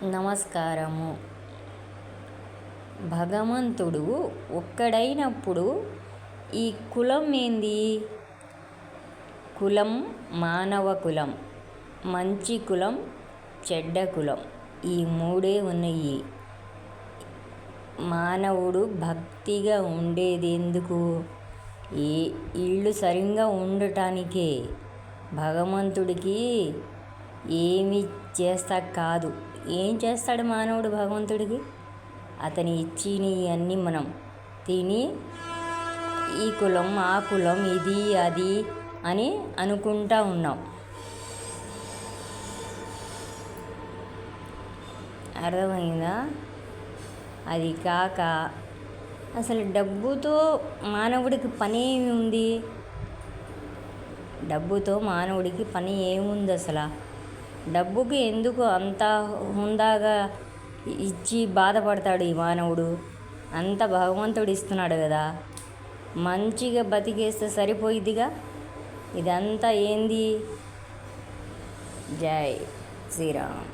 నమస్కారము. భగవంతుడు ఒక్కడైనప్పుడు ఈ కులం ఏంది? కులం మానవ కులం, మంచి కులం, చెడ్డ కులం, ఈ మూడే ఉన్నాయి. మానవుడు భక్తిగా ఉండేది ఎందుకు? ఇల్లు సరిగ్గా ఉండటానికే. భగవంతుడికి ఏమి చేస్తా కాదు. ఏం చేస్తాడు మానవుడు భగవంతుడికి? అతని ఇచ్చినవి అన్నీ మనం తిని ఈ కులం ఆ కులం ఇది అది అని అనుకుంటా ఉన్నాం. అర్థమైందా? అది కాక అసలు డబ్బుతో మానవుడికి పని ఏమి ఉంది? డబ్బుతో మానవుడికి పని ఏముంది అసలు? డబ్బుకి ఎందుకు అంత హుందాగా ఇచ్చి బాధపడతాడు ఈ మానవుడు? అంత భగవంతుడు ఇస్తున్నాడు కదా, మంచిగా బతికేస్తే సరిపోయిద్దిగా. ఇదంతా ఏంది? జై శ్రీరామ్.